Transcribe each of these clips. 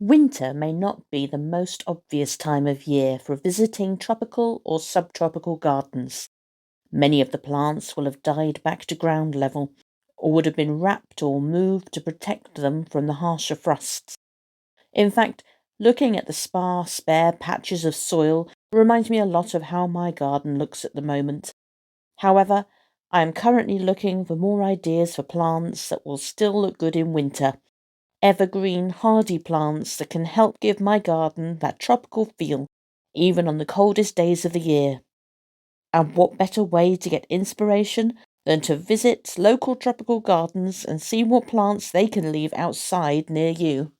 Winter may not be the most obvious time of year for visiting tropical or subtropical gardens. Many of the plants will have died back to ground level, or would have been wrapped or moved to protect them from the harsher frosts. In fact, looking at the sparse, bare patches of soil reminds me a lot of how my garden looks at the moment. However, I am currently looking for more ideas for plants that will still look good in winter. Evergreen, hardy plants that can help give my garden that tropical feel, even on the coldest days of the year. And what better way to get inspiration than to visit local tropical gardens and see what plants they can leave outside near you?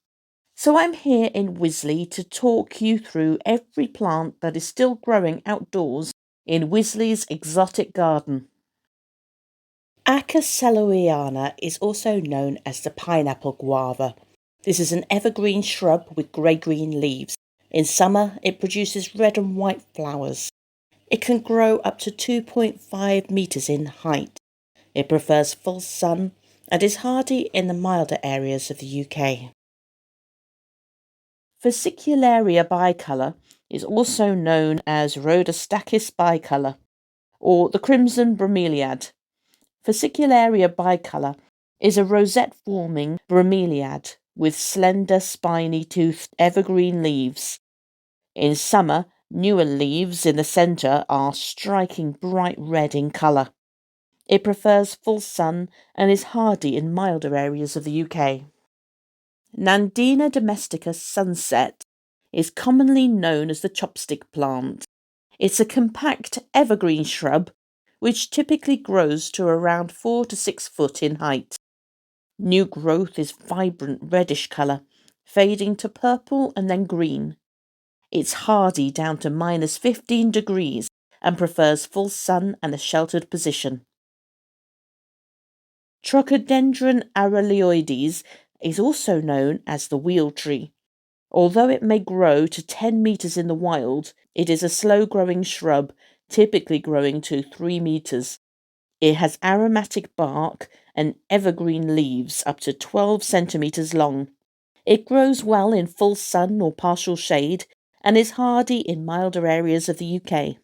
So I'm here in Wisley to talk you through every plant that is still growing outdoors in Wisley's exotic garden. Acacelloiana is also known as the pineapple guava. This is an evergreen shrub with grey-green leaves. In summer, it produces red and white flowers. It can grow up to 2.5 metres in height. It prefers full sun and is hardy in the milder areas of the UK. Fascicularia bicolour is also known as Rhodostachys bicolour, or the crimson bromeliad. Fascicularia bicolour is a rosette-forming bromeliad with slender, spiny-toothed evergreen leaves. In summer, newer leaves in the centre are striking bright red in colour. It prefers full sun and is hardy in milder areas of the UK. Nandina domestica sunset is commonly known as the chopstick plant. It's a compact evergreen shrub which typically grows to around 4 to 6 foot in height. New growth is vibrant reddish colour, fading to purple and then green. It's hardy down to -15 degrees and prefers full sun and a sheltered position. Trichodendron arylioides is also known as the wheel tree. Although it may grow to 10 metres in the wild, it is a slow-growing shrub, typically growing to 3 metres. It has aromatic bark and evergreen leaves up to 12 centimetres long. It grows well in full sun or partial shade and is hardy in milder areas of the UK.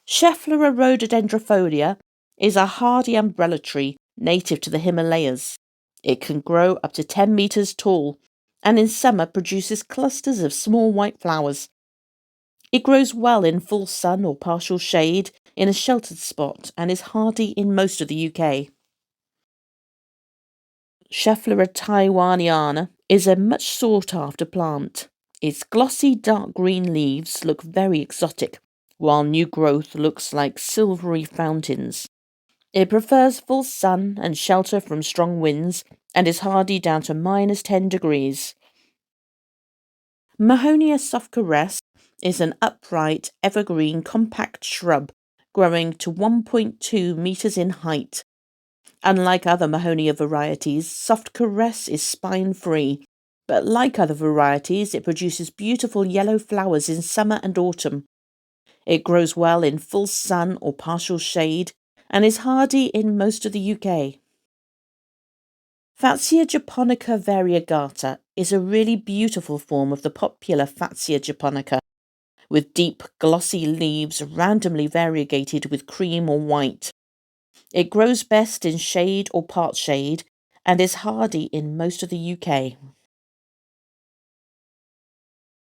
Schefflera rhododendrofolia is a hardy umbrella tree native to the Himalayas. It can grow up to 10 metres tall and in summer produces clusters of small white flowers. It grows well in full sun or partial shade in a sheltered spot and is hardy in most of the UK. Schefflera taiwaniana is a much sought after plant. Its glossy dark green leaves look very exotic, while new growth looks like silvery fountains. It prefers full sun and shelter from strong winds and is hardy down to -10 degrees. Mahonia softcaress is an upright, evergreen, compact shrub growing to 1.2 metres in height. Unlike other Mahonia varieties, softcaress is spine-free, but like other varieties, it produces beautiful yellow flowers in summer and autumn. It grows well in full sun or partial shade and is hardy in most of the UK. Fatsia japonica variegata is a really beautiful form of the popular Fatsia japonica, with deep, glossy leaves randomly variegated with cream or white. It grows best in shade or part shade and is hardy in most of the UK.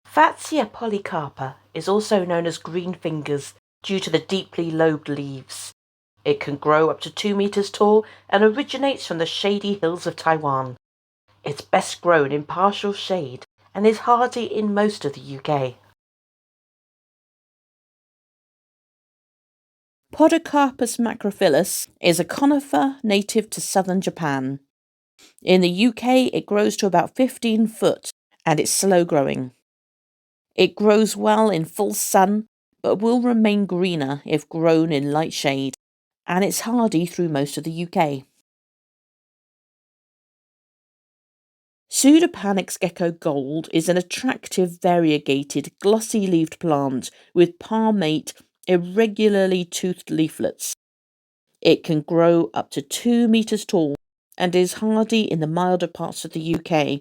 Fatsia polycarpa is also known as green fingers due to the deeply lobed leaves. It can grow up to 2 metres tall and originates from the shady hills of Taiwan. It's best grown in partial shade and is hardy in most of the UK. Podocarpus macrophyllus is a conifer native to southern Japan. In the UK, it grows to about 15 foot and it's slow growing. It grows well in full sun but will remain greener if grown in light shade, and it's hardy through most of the UK. Pseudopanix gecko gold is an attractive, variegated, glossy-leaved plant with palmate, irregularly toothed leaflets. It can grow up to 2 metres tall and is hardy in the milder parts of the UK,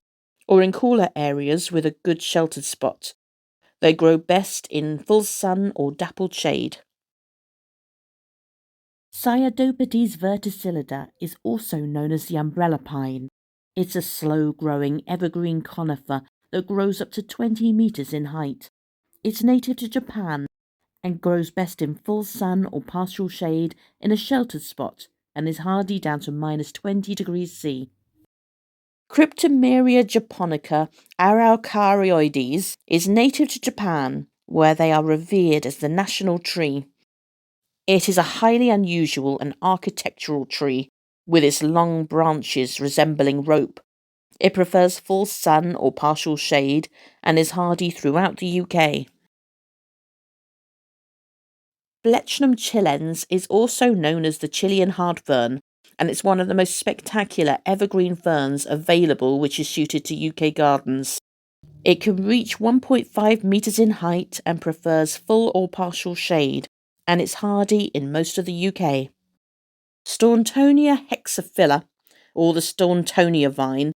or in cooler areas with a good sheltered spot. They grow best in full sun or dappled shade. Cyadopodes verticillata is also known as the umbrella pine. It's a slow-growing evergreen conifer that grows up to 20 meters in height. It's native to Japan and grows best in full sun or partial shade in a sheltered spot and is hardy down to -20 degrees C. Cryptomeria japonica araucarioides is native to Japan, where they are revered as the national tree. It is a highly unusual and architectural tree, with its long branches resembling rope. It prefers full sun or partial shade and is hardy throughout the UK. Blechnum chilens is also known as the Chilean hardfern, and it's one of the most spectacular evergreen ferns available which is suited to UK gardens. It can reach 1.5 metres in height and prefers full or partial shade, and it's hardy in most of the UK. Stauntonia hexaphylla, or the Stauntonia vine,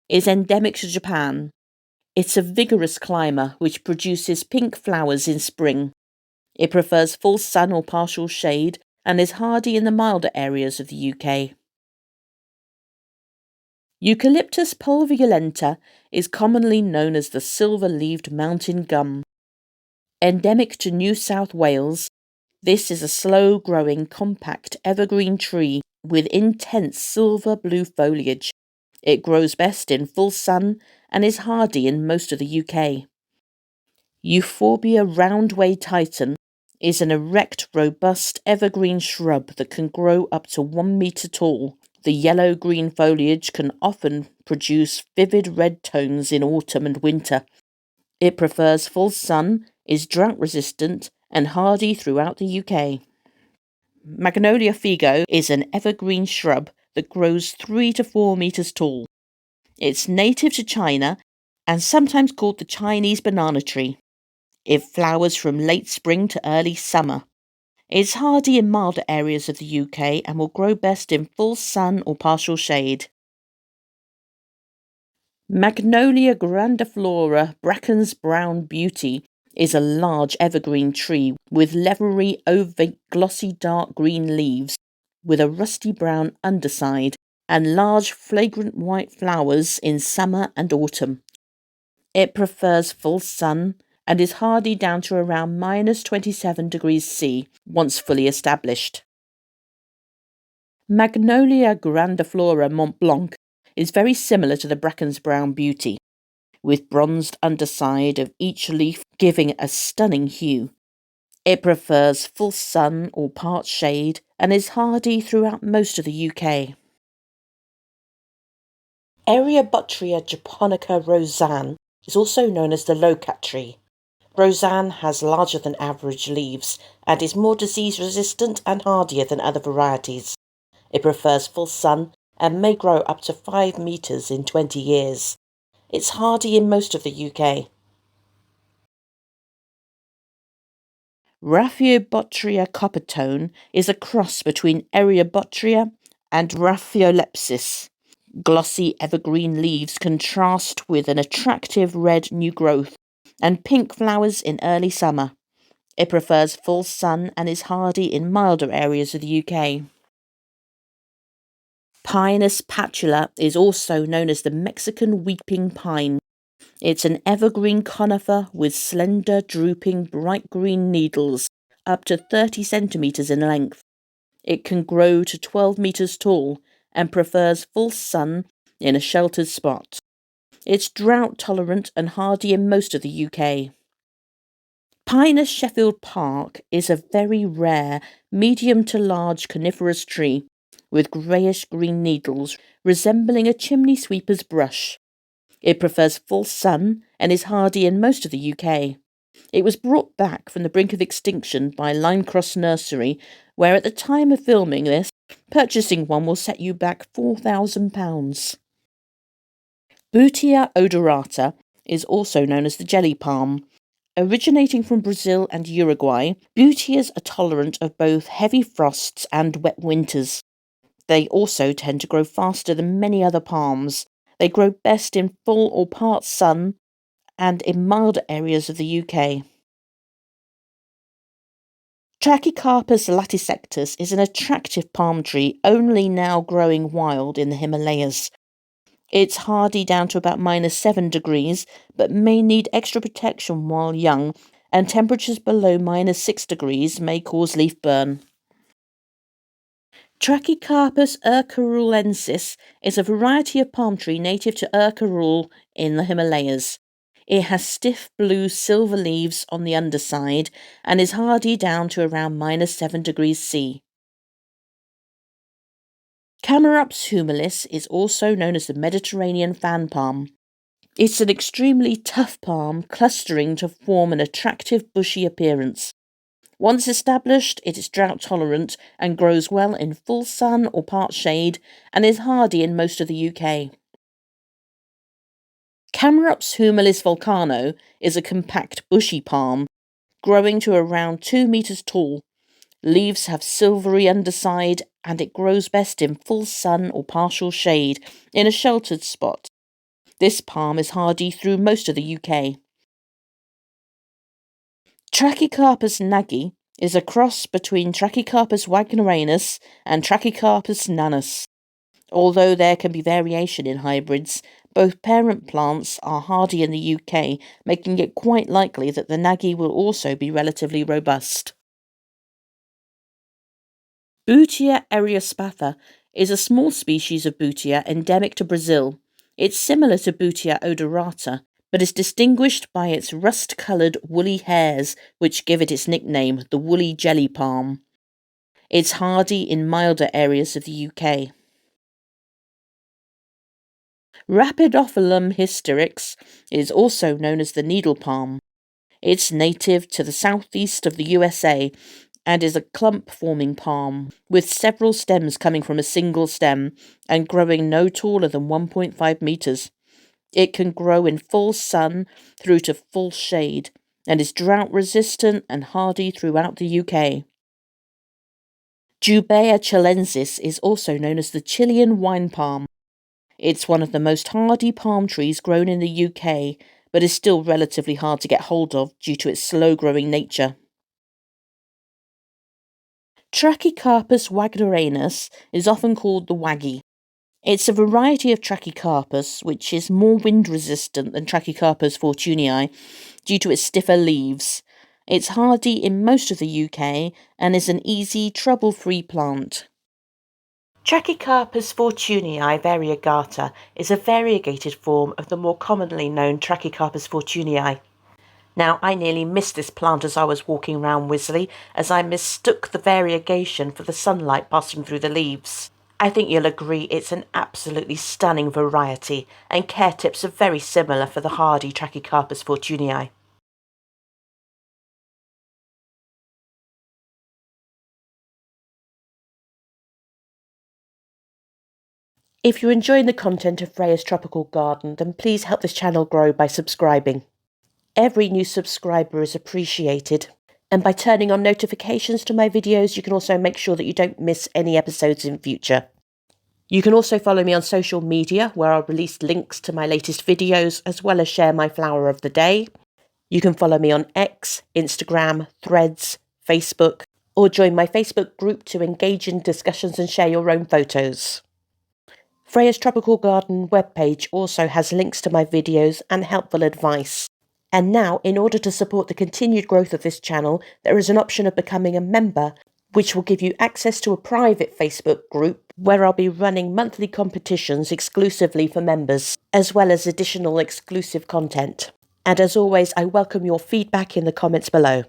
is endemic to Japan. It's a vigorous climber which produces pink flowers in spring. It prefers full sun or partial shade and is hardy in the milder areas of the UK. Eucalyptus pulverulenta is commonly known as the silver-leaved mountain gum. Endemic to New South Wales, this is a slow-growing, compact evergreen tree with intense silver-blue foliage. It grows best in full sun and is hardy in most of the UK. Euphorbia roundway titan is an erect, robust evergreen shrub that can grow up to 1 metre tall. The yellow-green foliage can often produce vivid red tones in autumn and winter. It prefers full sun, is drought-resistant and hardy throughout the UK. Magnolia figo is an evergreen shrub that grows 3 to 4 metres tall. It's native to China and sometimes called the Chinese banana tree. It flowers from late spring to early summer. It's hardy in milder areas of the UK and will grow best in full sun or partial shade. Magnolia grandiflora Bracken's brown beauty is a large evergreen tree with leathery, ovate, glossy dark green leaves with a rusty brown underside and large flagrant white flowers in summer and autumn. It prefers full sun and is hardy down to around -27 degrees C once fully established. Magnolia grandiflora Mont Blanc is very similar to the Bracken's brown beauty, with bronzed underside of each leaf giving a stunning hue. It prefers full sun or part shade and is hardy throughout most of the UK. Eriabotria japonica roseanne is also known as the lowcat tree. Roseanne has larger than average leaves and is more disease resistant and hardier than other varieties. It prefers full sun and may grow up to 5 metres in 20 years. It's hardy in most of the UK. Raphiobotria coppertone is a cross between Eriabotria and Raphiolepis. Glossy evergreen leaves contrast with an attractive red new growth and pink flowers in early summer. It prefers full sun and is hardy in milder areas of the UK. Pinus patula is also known as the Mexican weeping pine. It's an evergreen conifer with slender, drooping, bright green needles up to 30 centimetres in length. It can grow to 12 metres tall and prefers full sun in a sheltered spot. It's drought-tolerant and hardy in most of the UK. Pinus Sheffield Park is a very rare, medium to large coniferous tree with greyish-green needles resembling a chimney sweeper's brush. It prefers full sun and is hardy in most of the UK. It was brought back from the brink of extinction by Linecross Nursery, where at the time of filming this, purchasing one will set you back £4,000. Butia odorata is also known as the jelly palm. Originating from Brazil and Uruguay, Butias are tolerant of both heavy frosts and wet winters. They also tend to grow faster than many other palms. They grow best in full or part sun and in milder areas of the UK. Trachycarpus latisectus is an attractive palm tree only now growing wild in the Himalayas. It's hardy down to about -7 degrees, but may need extra protection while young, and temperatures below -6 degrees may cause leaf burn. Trachycarpus urcarulensis is a variety of palm tree native to Urcarul in the Himalayas. It has stiff blue silver leaves on the underside and is hardy down to around -7 degrees C. Camerups humilis is also known as the Mediterranean fan palm. It's an extremely tough palm, clustering to form an attractive bushy appearance. Once established, it is drought tolerant and grows well in full sun or part shade, and is hardy in most of the UK. Camerups humilis volcano is a compact bushy palm, growing to around 2 meters tall. Leaves have silvery underside, and it grows best in full sun or partial shade in a sheltered spot. This palm is hardy through most of the UK. Trachycarpus nagy is a cross between Trachycarpus wagneranus and Trachycarpus nanus. Although there can be variation in hybrids, both parent plants are hardy in the UK, making it quite likely that the nagy will also be relatively robust. Butia eriospatha is a small species of Butia endemic to Brazil. It's similar to Butia odorata, but is distinguished by its rust-coloured woolly hairs, which give it its nickname, the woolly jelly palm. It's hardy in milder areas of the UK. Rapidophyllum hysterix is also known as the needle palm. It's native to the southeast of the USA and is a clump-forming palm, with several stems coming from a single stem and growing no taller than 1.5 metres. It can grow in full sun through to full shade and is drought-resistant and hardy throughout the UK. Jubea chilensis is also known as the Chilean wine palm. It's one of the most hardy palm trees grown in the UK, but is still relatively hard to get hold of due to its slow-growing nature. Trachycarpus wagneranus is often called the waggy. It's a variety of Trachycarpus which is more wind-resistant than Trachycarpus fortunei due to its stiffer leaves. It's hardy in most of the UK and is an easy, trouble-free plant. Trachycarpus fortunei variegata is a variegated form of the more commonly known Trachycarpus fortunei. Now, I nearly missed this plant as I was walking round Wisley, as I mistook the variegation for the sunlight passing through the leaves. I think you'll agree it's an absolutely stunning variety, and care tips are very similar for the hardy Trachycarpus fortunei. If you're enjoying the content of Freya's Tropical Garden, then please help this channel grow by subscribing. Every new subscriber is appreciated, and by turning on notifications to my videos, you can also make sure that you don't miss any episodes in future. You can also follow me on social media, where I'll release links to my latest videos, as well as share my flower of the day. You can follow me on X, Instagram, Threads, Facebook, or join my Facebook group to engage in discussions and share your own photos. Freya's Tropical Garden webpage also has links to my videos and helpful advice. And now, in order to support the continued growth of this channel, there is an option of becoming a member, which will give you access to a private Facebook group where I'll be running monthly competitions exclusively for members, as well as additional exclusive content. And as always, I welcome your feedback in the comments below.